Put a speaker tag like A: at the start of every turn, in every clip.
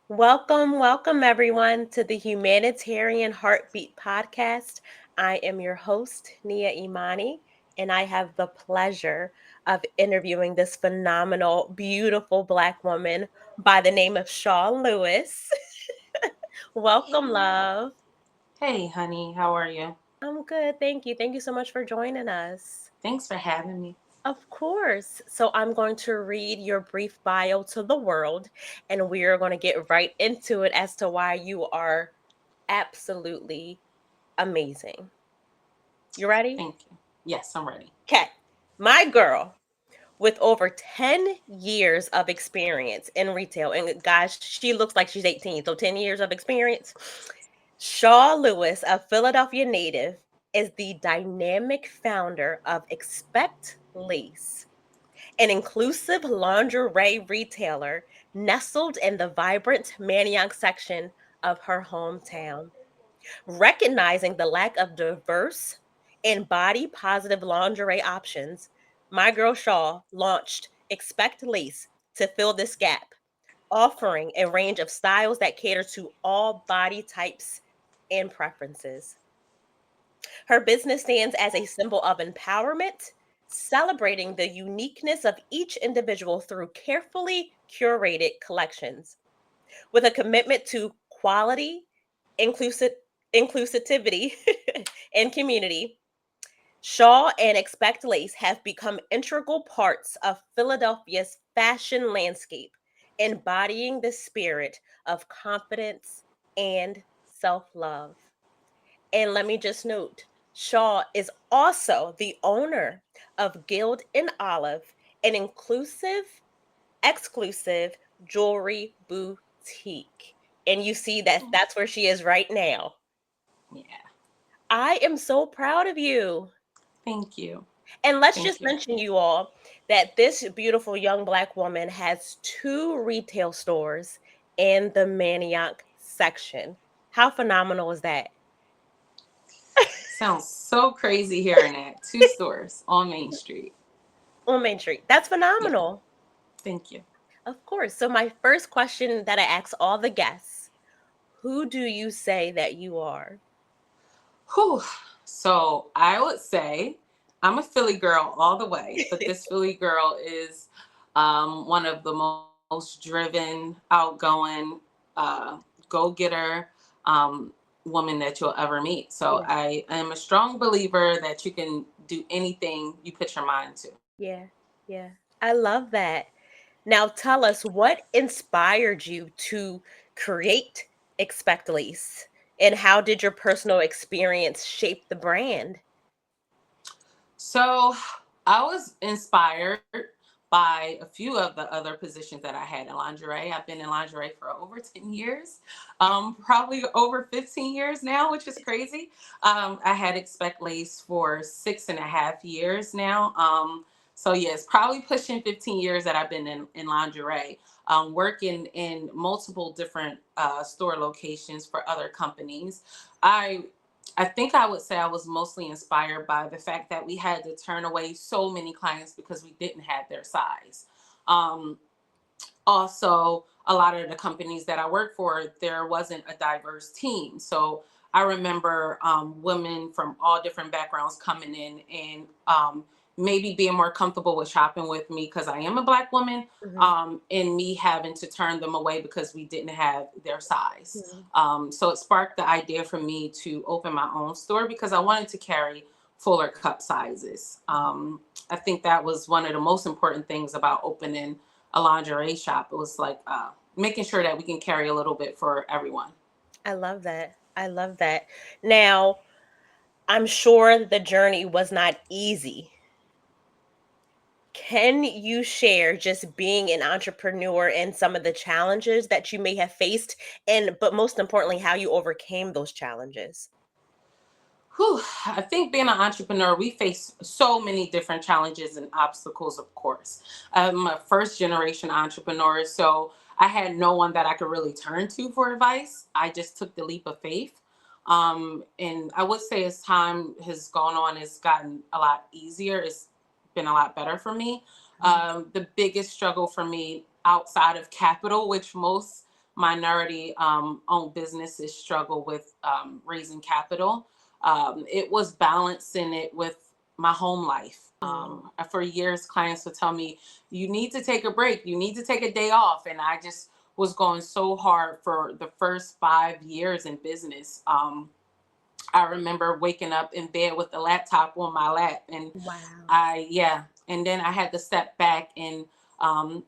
A: Welcome, welcome everyone to the Humanitarian Heartbeat podcast. I am your host, Nia Imani, and I have the pleasure of interviewing this phenomenal, beautiful Black woman by the name of Shaw Lewis. Welcome,
B: Hey.
A: love.
B: Hey, honey, how are you?
A: I'm good. Thank you. Thank you so much for joining us.
B: Thanks for having me.
A: Of course. So I'm going to read your brief bio to the world, and we are going to get right into it as to why you are absolutely amazing. You ready?
B: Thank you. Yes, I'm ready.
A: Okay. My girl, with over 10 years of experience in retail, and guys, she looks like she's 18, so 10 years of experience. Shaw Lewis, a Philadelphia native, is the dynamic founder of Expect Lace, an inclusive lingerie retailer nestled in the vibrant Manayunk section of her hometown. Recognizing the lack of diverse and body positive lingerie options, my girl Shaw launched Expect Lace to fill this gap, offering a range of styles that cater to all body types and preferences. Her business stands as a symbol of empowerment, celebrating the uniqueness of each individual through carefully curated collections. With a commitment to quality, inclusive, inclusivity, and community, Shaw and Expect Lace have become integral parts of Philadelphia's fashion landscape, embodying the spirit of confidence and self love. And let me just note, Shaw is also the owner of Gild and Olive, an inclusive, exclusive jewelry boutique. And you see that that's where she is right now.
B: Yeah,
A: I am so proud of you.
B: thank you.
A: And let's
B: Thank
A: just
B: you.
A: mention you all that this beautiful young Black woman has two retail stores in the Manayunk section. How phenomenal is that?
B: Sounds so crazy hearing that. Two stores on Main Street.
A: On Main Street. That's
B: Yeah,
A: phenomenal.
B: thank you.
A: Of course. So, my first question that I ask all the guests, who do you say that you are?
B: Whew. So I would say I'm a Philly girl all the way, but this Philly girl is one of the most driven, outgoing, go getter woman that you'll ever meet. So
A: Yeah.
B: I am a strong believer that you can do anything you put your mind to.
A: Yeah. Yeah. I love that. Now tell us what inspired you to create Expect Lease, and how did your personal experience shape the brand?
B: So I was inspired by a few of the other positions that I had in lingerie. I've been in lingerie for over 10 years, probably over 15 years now, which is crazy. I had Expect Lace for 6.5 years now. So yes, probably pushing 15 years that I've been in lingerie, working in multiple different store locations for other companies. I I think I would say I was mostly inspired by the fact that we had to turn away so many clients because we didn't have their size. Um, Also, a lot of the companies that I worked for, there wasn't a diverse team. So I remember women from all different backgrounds coming in and maybe being more comfortable with shopping with me because I am a Black woman,
A: Mhm,
B: and me having to turn them away because we didn't have their size.
A: mhm.
B: So it sparked the idea for me to open my own store because I wanted to carry fuller cup sizes. I think that was one of the most important things about opening a lingerie shop. It was like making sure that we can carry a little bit for everyone.
A: I love that. I love that. Now, I'm sure the journey was not easy. Can you share just being an entrepreneur and some of the challenges that you may have faced, and but most importantly how you overcame those challenges?
B: Whew, I think being an entrepreneur, we face so many different challenges and obstacles, of course. I'm a first generation entrepreneur, so I had no one that I could really turn to for advice. I just took the leap of faith. And I would say as time has gone on, it's gotten a lot easier. It's been a lot better for me.
A: Mhm.
B: The biggest struggle for me outside of capital, which most minority owned businesses struggle with raising capital. It was balancing it with my home life. For years, clients would tell me, you need to take a break, you need to take a day off. And I just was going so hard for the first 5 years in business. I remember waking up in bed with the laptop on my lap, and
A: Wow.
B: and then I had to step back and,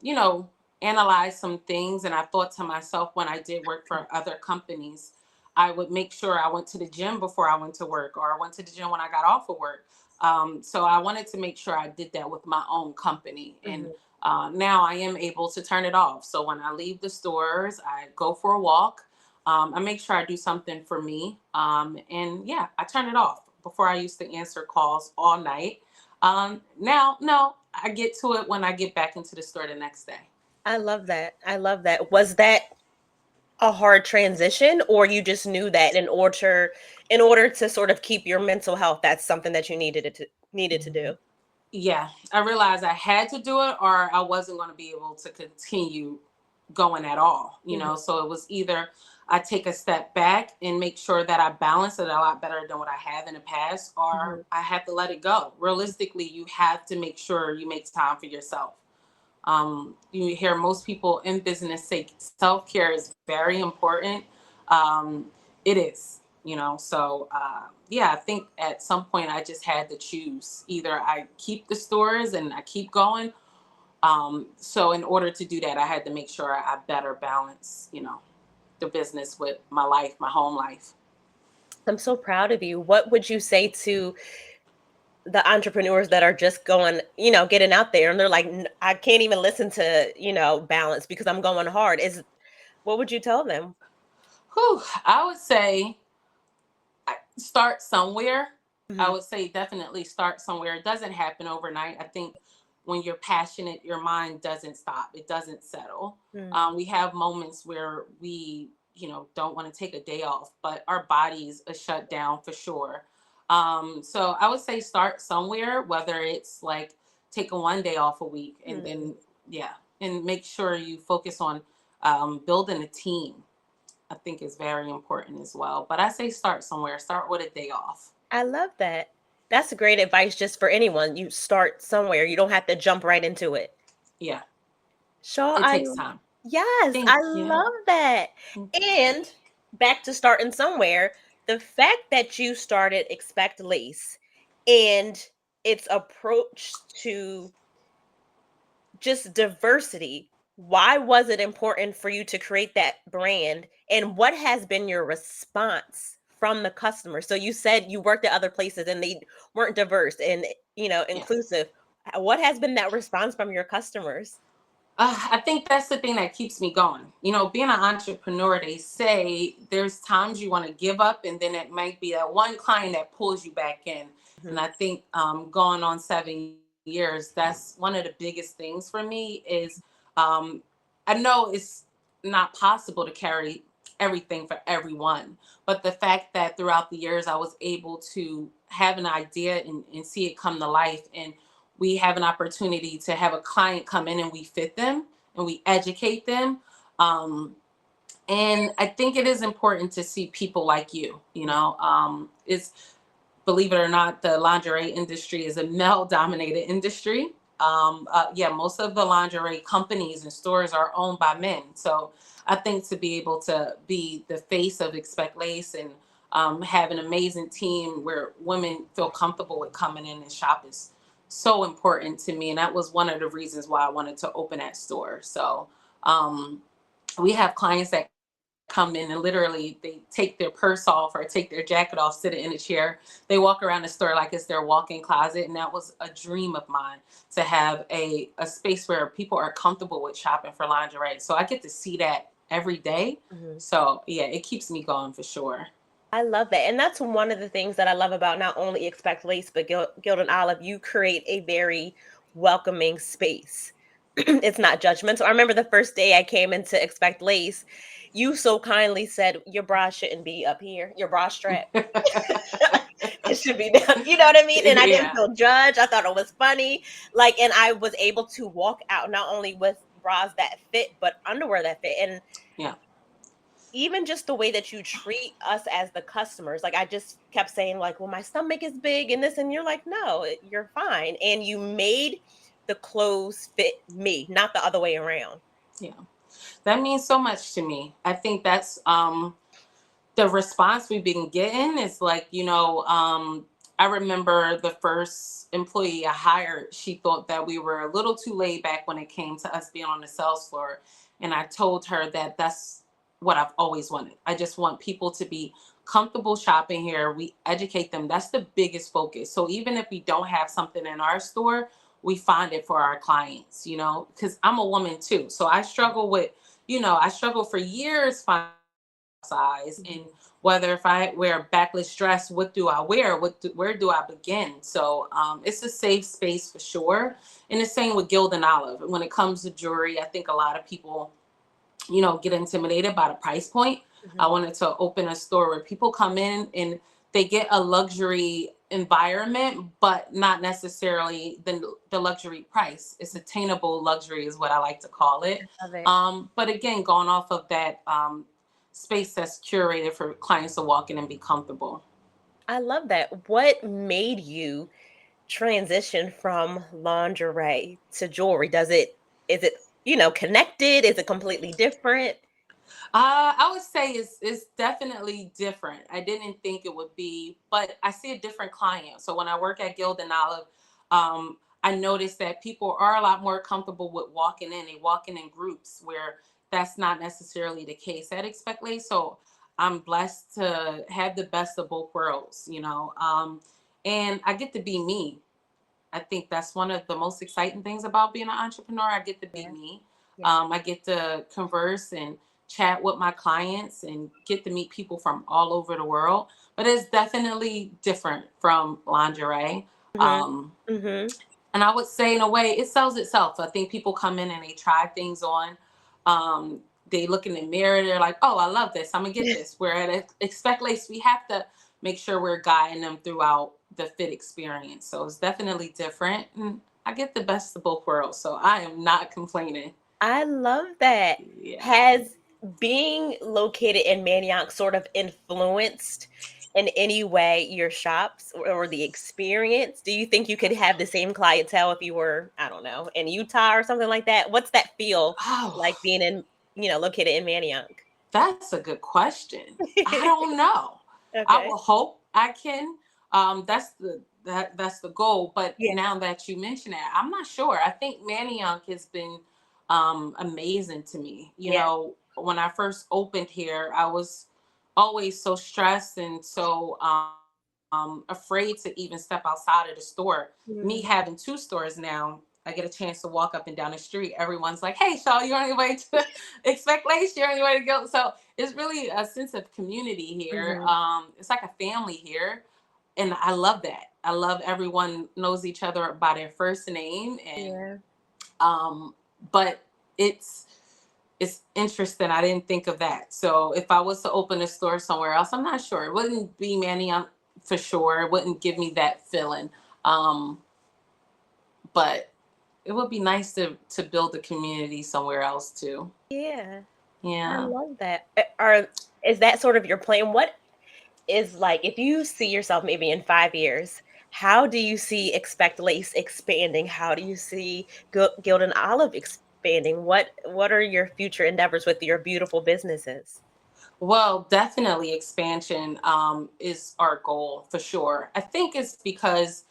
B: you know, analyze some things. And I thought to myself, when I did work for other companies, I would make sure I went to the gym before I went to work, or I went to the gym when I got off of work. So I wanted to make sure I did that with my own company. And now I am able to turn it off. So when I leave the stores, I go for a walk. I make sure I do something for me. And yeah, I turn it off. Before I used to answer calls all night. Now, no, I get to it when I get back into the store the next day.
A: I love that. I love that. Was that a hard transition, or you just knew that in order to sort of keep your mental health, that's something that you needed to do?
B: Yeah, I realized I had to do it, or I wasn't going to be able to continue going at all, you
A: Mhm,
B: know? So it was either I take a step back and make sure that I balance it a lot better than what I have in the past, or
A: mhm,
B: I have to let it go. Realistically, you have to make sure you make time for yourself. You hear most people in business say self-care is very important. It is, you know. So yeah, I think at some point I just had to choose: either I keep the stores and I keep going. So in order to do that, I had to make sure I better balance, you know, the business with my life, my home life.
A: I'm so proud of you. What would you say to the entrepreneurs that are just going, getting out there and they're like, I can't even listen to, balance because I'm going hard. What would you tell them?
B: Whew, I would say start somewhere. I
A: Mhm,
B: would say definitely start somewhere. It doesn't happen overnight. I think when you're passionate, your mind doesn't stop. It doesn't settle.
A: mm,
B: We have moments where we, don't want to take a day off, but our bodies are shut down for sure. So I would say start somewhere, whether it's like take a 1 day off a week, and
A: mm.
B: then yeah, and make sure you focus on building a team. I think is very important as well. But I say start somewhere. Start with a day off.
A: I love that. That's great advice just for anyone. You start somewhere. You don't have to jump right into it.
B: Yeah,
A: Shaw,
B: it
A: I
B: takes time.
A: yes, I
B: Thank you.
A: love that. And back to starting somewhere, the fact that you started Expect Lace and its approach to just diversity, why was it important for you to create that brand? And what has been your response from the customer? So you said you worked at other places and they weren't diverse and
B: Yeah.
A: inclusive. What has been that response from your customers?
B: I think that's the thing that keeps me going. You know, being an entrepreneur, they say there's times you want to give up, and then it might be that one client that pulls you back in. And
A: Mhm,
B: I think going on 7 years, that's one of the biggest things for me is um, I know it's not possible to carry everything for everyone, but the fact that throughout the years I was able to have an idea and see it come to life, and we have an opportunity to have a client come in and we fit them and we educate them. Um, and I think it is important to see people like you, it's, believe it or not, the lingerie industry is a male dominated industry. Yeah, most of the lingerie companies and stores are owned by men. So I think to be able to be the face of Expect Lace and have an amazing team where women feel comfortable with coming in and shop is so important to me. And that was one of the reasons why I wanted to open that store. So um, we have clients that come in and literally they take their purse off or take their jacket off, sit it in a chair. They walk around the store like it's their walk-in closet. And that was a dream of mine, to have a space where people are comfortable with shopping for lingerie. So I get to see that every day.
A: mhm.
B: So yeah, it keeps me going for sure.
A: I love that. And that's one of the things that I love about not only Expect Lace, but Gild and Olive. You create a very welcoming space. It's not judgmental. I remember the first day I came into Expect Lace, you so kindly said, your bra shouldn't be up here, your bra strap. It should be down. You know what I mean? And I didn't
B: Yeah.
A: feel judged. I thought it was funny. Like, and I was able to walk out not only with bras that fit, but underwear that fit. And
B: Yeah.
A: even just the way that you treat us as the customers, like I just kept saying, like, well, my stomach is big and this, and you're like, no, you're fine. And you made the clothes fit me, not the other way around.
B: Yeah. That means so much to me. I think that's the response we've been getting is like, I remember the first employee I hired, she thought that we were a little too laid back when it came to us being on the sales floor. And I told her that that's what I've always wanted. I just want people to be comfortable shopping here. We educate them. That's the biggest focus. So even if we don't have something in our store, we find it for our clients, because I'm a woman too. So I struggle with, I struggled for years finding size, and
A: Mhm.
B: whether if I wear a backless dress, what do I wear, where do I begin? So it's a safe space for sure. And the same with Gild and Olive. When it comes to jewelry, I think a lot of people get intimidated by the price point. I
A: Mhm.
B: wanted to open a store where people come in and they get a luxury environment, but not necessarily the luxury price. It's attainable luxury is what I like to call it.
A: Love it.
B: But again, going off of that space that's curated for clients to walk in and be comfortable.
A: I love that. What made you transition from lingerie to jewelry? Is it, connected? Is it completely different?
B: I would say it's definitely different. I didn't think it would be, but I see a different client. So when I work at Gild and Olive, I noticed that people are a lot more comfortable with walking in. They walk in groups where that's not necessarily the case at Expect Lace. So I'm blessed to have the best of both worlds, and I get to be me. I think that's one of the most exciting things about being an entrepreneur. I get to be
A: Yeah.
B: me.
A: Yeah.
B: I get to converse and chat with my clients and get to meet people from all over the world. But it's definitely different from lingerie.
A: Mhm.
B: Um,
A: Mhm.
B: and I would say, in a way, it sells itself. I think people come in and they try things on. They look in the mirror, they're like, oh, I love this. I'm going to get this. Where at Expect Lace, we have to make sure we're guiding them throughout the fit experience. So it's definitely different. And I get the best of both worlds. So I am not complaining.
A: I love that.
B: Yeah.
A: Has being located in Manayunk sort of influenced in any way your shops or the experience? Do you think you could have the same clientele if you were, I don't know, in Utah or something like that? What's that feel
B: Oh,
A: like being in, located in Manayunk?
B: that's a good question. I don't know. I
A: Okay.
B: will hope I can. That's the goal. But
A: Yeah.
B: now that you mention it, I'm not sure. I think Manayunk has been amazing to me.
A: Yeah.
B: When I first opened here, I was always so stressed and so afraid to even step outside of the store. Me
A: Mm.
B: having two stores now, I get a chance to walk up and down the street. Everyone's like, "Hey, Shaw, you're on your way to Expect Lace. You're on your way to go." So it's really a sense of community here.
A: Mhm.
B: It's like a family here, and I love that. I love everyone knows each other by their first name, and
A: Yeah.
B: um, but it's it's interesting. I didn't think of that. So if I was to open a store somewhere else, I'm not sure. It wouldn't be Manny for sure. It wouldn't give me that feeling. Um, but it would be nice to build a community somewhere else too.
A: Yeah. I
B: Yeah.
A: love that. Is that sort of your plan? What is like if you see yourself maybe in 5 years, how do you see Expect Lace expanding? How do you see Gild and Olive expanding? What are your future endeavors with your beautiful businesses?
B: Well, definitely expansion is our goal for sure. I think it's because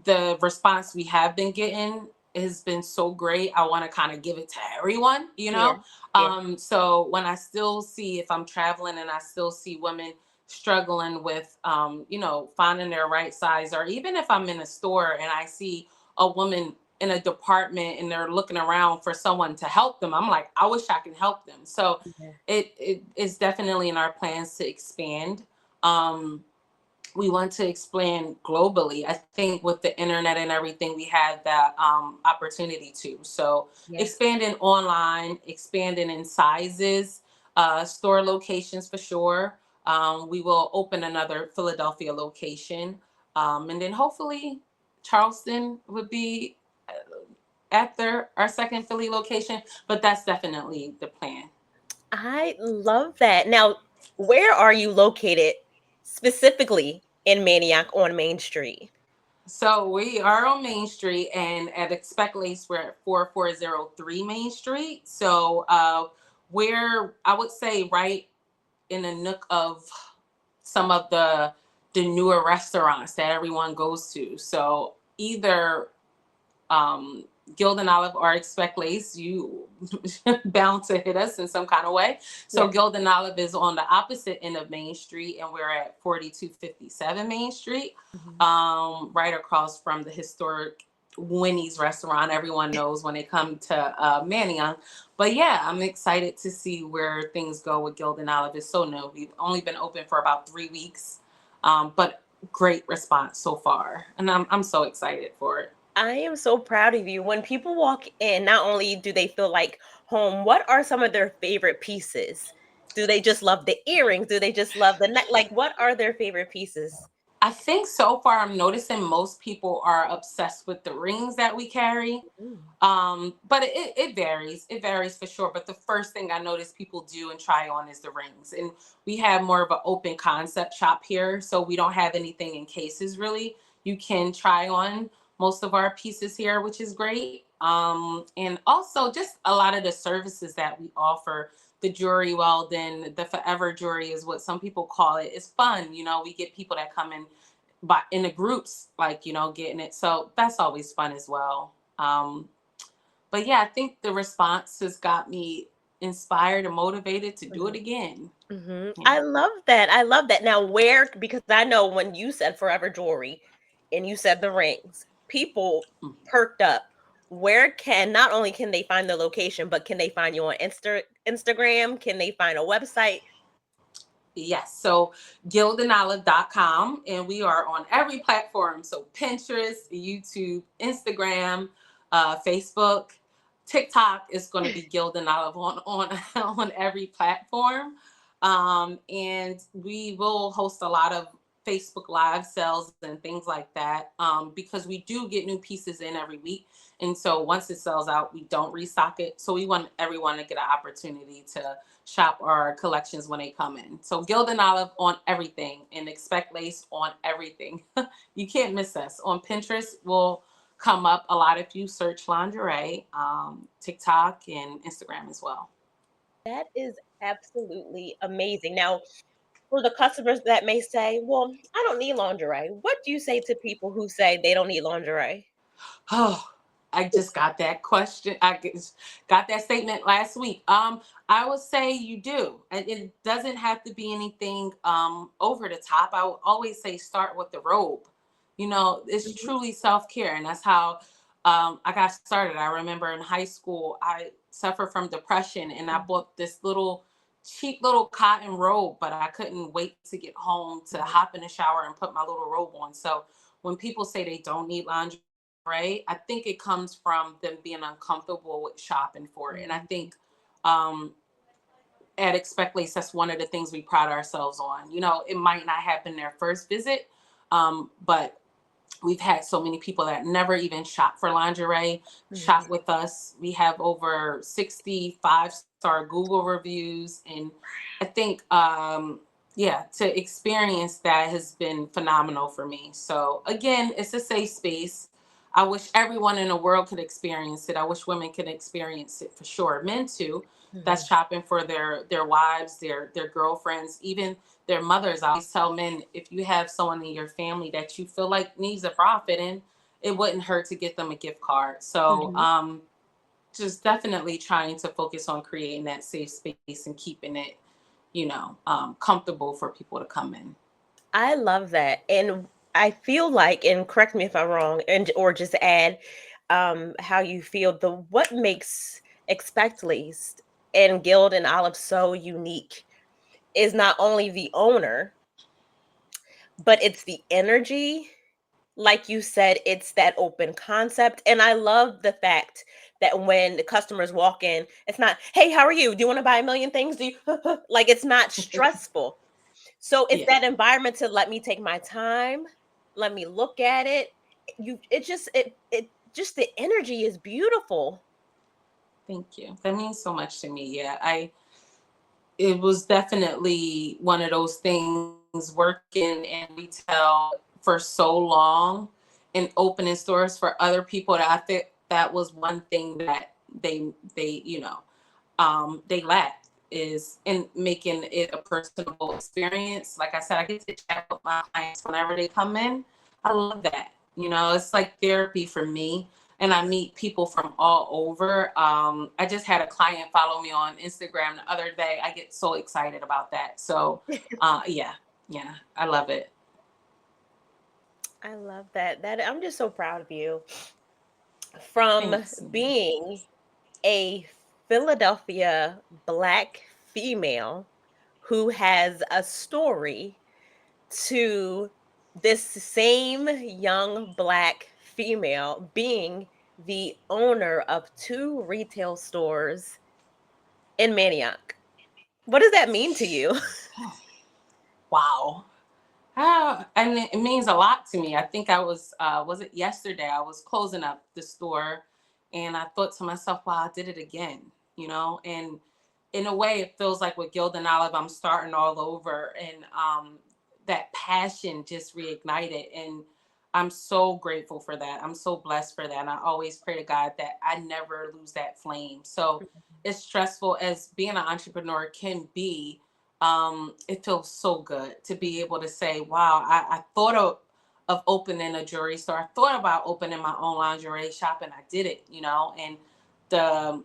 B: the response we have been getting has been so great. I want to kind of give it to everyone,
A: Yeah. Yeah.
B: So when I still see, if I'm traveling and I still see women struggling with, finding their right size, or even if I'm in a store and I see a woman in a department and they're looking around for someone to help them, I'm like, I wish I can help them. So
A: Yeah.
B: it is definitely in our plans to expand. Um, we want to expand globally. I think with the internet and everything, we have that opportunity to. So
A: Yeah.
B: expanding online, expanding in sizes, store locations for sure. We will open another Philadelphia location, and then hopefully Charleston would be after our second Philly location. But that's definitely the plan.
A: I love that. Now, where are you located specifically in Manayunk on Main Street?
B: So we are on Main Street, and at Expect Lace, we're at 4403 Main Street. So we're, I would say, right in the nook of some of the newer restaurants that everyone goes to. So either um, Gild and Olive or Expect Lace, you bound to hit us in some kind of way. So
A: Yes.
B: Gild and Olive is on the opposite end of Main Street, and we're at 4257 Main Street,
A: Mhm.
B: right across from the historic Winnie's restaurant. Everyone knows when they come to Manayunk. But yeah, I'm excited to see where things go with Gild and Olive. It's so new. We've only been open for about 3 weeks, but great response so far, and I'm so excited for it.
A: I am so proud of you. When people walk in, not only do they feel like home, what are some of their favorite pieces? Do they just love the earrings? Do they just love the neck? Like, what are their favorite pieces?
B: I think so far I'm noticing most people are obsessed with the rings that we carry.
A: Mm.
B: But it varies. It varies for sure. But the first thing I notice people do and try on is the rings. And we have more of an open concept shop here. So we don't have anything in cases really. You can try on most of our pieces here, which is great. And also just a lot of the services that we offer. The jewelry welding, the forever jewelry is what some people call it. It's fun. We get people that come in in the groups, like, getting it. So that's always fun as well. But yeah, I think the response has got me inspired and motivated to do it
A: Mhm.
B: again.
A: Mhm.
B: Yeah.
A: I love that. I love that. Now, where, because I know when you said forever jewelry and you said the rings, people
B: Mm.
A: perked up. Where can, not only can they find the location, but can they find you on Instagram? Can they find a website?
B: Yes. So gildandolive.com, and we are on every platform. So Pinterest, YouTube, Instagram, Facebook, TikTok is going to be Gild and Olive on on every platform. And we will host a lot of Facebook live sales and things like that, because we do get new pieces in every week. And so once it sells out, we don't restock it. So we want everyone to get an opportunity to shop our collections when they come in. So Gild and Olive on everything, and Expect Lace on everything. You can't miss us. On Pinterest will come up a lot if you search lingerie, TikTok and Instagram as well.
A: That is absolutely amazing. Now, for the customers that may say, well, I don't need lingerie, what do you say to people who say they don't need lingerie?
B: Oh, I just got that question. Got that statement last week. I would say you do, and it doesn't have to be anything over the top. I would always say start with the robe. It's
A: Mhm.
B: truly self care, and that's how I got started. I remember in high school, I suffered from depression, and I bought this little cheap little cotton robe, but I couldn't wait to get home to
A: Mhm.
B: hop in the shower and put my little robe on. So when people say they don't need lingerie, right? I think it comes from them being uncomfortable with shopping for it. And I
A: Mhm.
B: think um, at Expect Lace, that's one of the things we pride ourselves on. It might not have been their first visit, but we've had so many people that never even shop for lingerie
A: Mhm.
B: shop with us. We have over 65-star Google reviews. And I think, yeah, to experience that has been phenomenal for me. So, again, it's a safe space. I wish everyone in the world could experience it. I wish women could experience it for sure. Men too. That's
A: Mhm.
B: shopping for their wives, their girlfriends, even their mothers. I always tell men, if you have someone in your family that you feel like needs a bra fitting, it wouldn't hurt to get them a gift card. So
A: Mhm.
B: just definitely trying to focus on creating that safe space and keeping it, comfortable for people to come in.
A: I love that. And I feel like, and correct me if I'm wrong, and or just add how you feel, the what makes Expect Least and Guild and Olive so unique is not only the owner, but it's the energy. Like you said, it's that open concept. And I love the fact that when the customers walk in, it's not, hey, how are you? Do you want to buy a million things? Do you like it's not stressful. So it's
B: Yeah.
A: that environment to let me take my time, let me look at it. It just the energy is beautiful.
B: Thank you. That means so much to me. Yeah. it was definitely one of those things, working in retail for so long and opening stores for other people, that I think that was one thing that they they lacked, is in making it a personable experience. Like I said, I get to chat with my clients whenever they come in. I love that. It's like therapy for me. And I meet people from all over. I just had a client follow me on Instagram the other day. I get so excited about that. So, yeah, I love it.
A: I love that. I'm just so proud of you. From
B: Thanks.
A: being a Philadelphia Black female who has a story to this same young Black female being the owner of 2 retail stores in Manayunk. What does that mean to you?
B: Wow. And it means a lot to me. I think was it yesterday? I was closing up the store, and I thought to myself, wow, I did it again, and in a way it feels like with Gild Olive, I'm starting all over, and that passion just reignited. And I'm so grateful for that. I'm so blessed for that. And I always pray to God that I never lose that flame. So as stressful as being an entrepreneur can be, it feels so good to be able to say, wow, I thought of opening a jewelry store. I thought about opening my own lingerie shop, and I did it, and the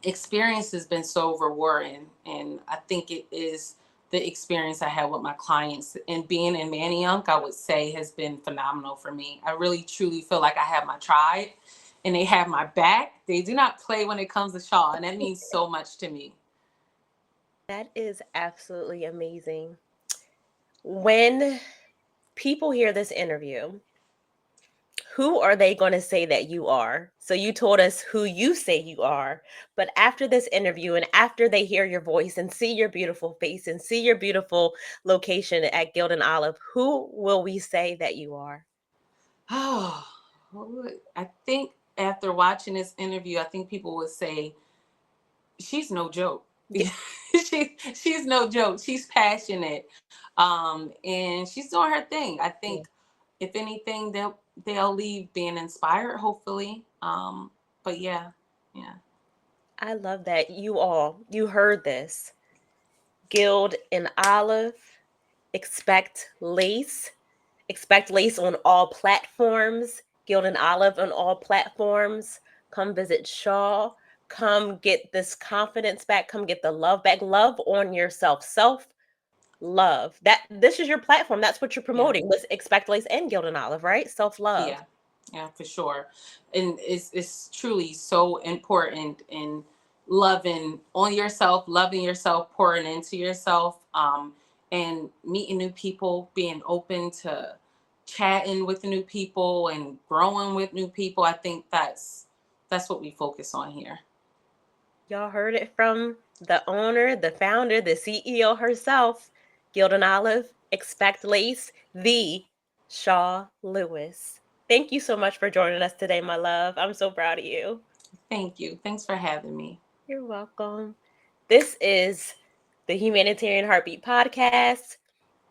B: experience has been so rewarding. And I think it is the experience I had with my clients, and being in Manayunk, I would say, has been phenomenal for me. I really truly feel like I have my tribe, and they have my back. They do not play when it comes to Shaw, and that means so much to me.
A: That is absolutely amazing. When people hear this interview, who are they going to say that you are? So you told us who you say you are, but after this interview and after they hear your voice and see your beautiful face and see your beautiful location at Gild and Olive, who will we say that you are?
B: Oh, I think after watching this interview, I think people would say she's no joke.
A: Yeah.
B: She's no joke. She's passionate, and she's doing her thing. I
A: Yeah.
B: think, if anything, they'll leave being inspired, hopefully. But yeah, yeah.
A: I love that. You heard this. Gild and Olive, expect lace. Expect lace on all platforms. Gild and Olive on all platforms. Come visit Shaw. Come get this confidence back. Come get the love back. Love on yourself. Self love. That this is your platform. That's what you're
B: Yeah.
A: promoting with Expect Lace and Gild and Olive, right? Self love.
B: Yeah, yeah, for sure. And it's truly so important in loving on yourself, loving yourself, pouring into yourself, and meeting new people, being open to chatting with new people and growing with new people. I think that's what we focus on here.
A: Y'all heard it from the owner, the founder, the CEO herself, Gild and Olive. Expect Lace, the Shaw Lewis. Thank you so much for joining us today, my love. I'm so proud of you.
B: Thank you. Thanks for having me.
A: You're welcome. This is the Humanitarian Heartbeat podcast.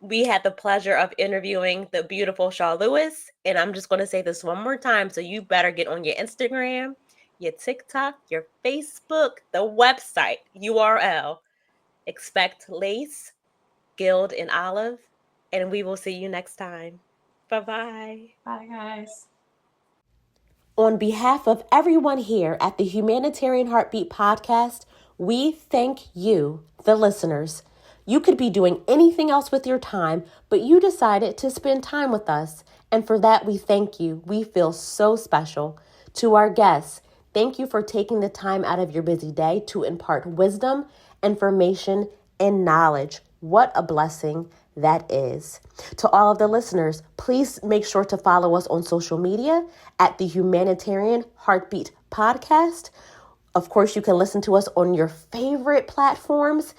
A: We had the pleasure of interviewing the beautiful Shaw Lewis. And I'm just going to say this one more time. So you better get on your Instagram, your TikTok, your Facebook, the website URL. Expect Lace, Gild, and Olive. And we will see you next time. Bye-bye.
B: Bye, guys.
A: On behalf of everyone here at the Humanitarian Heartbeat podcast, we thank you, the listeners. You could be doing anything else with your time, but you decided to spend time with us. And for that, we thank you. We feel so special. To our guests, thank you for taking the time out of your busy day to impart wisdom, information, and knowledge. What a blessing that is. To all of the listeners, please make sure to follow us on social media at the Humanitarian Heartbeat podcast. Of course, you can listen to us on your favorite platforms.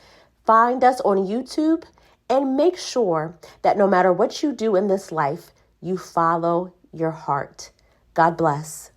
A: Find us on YouTube, and make sure that no matter what you do in this life, you follow your heart. God bless.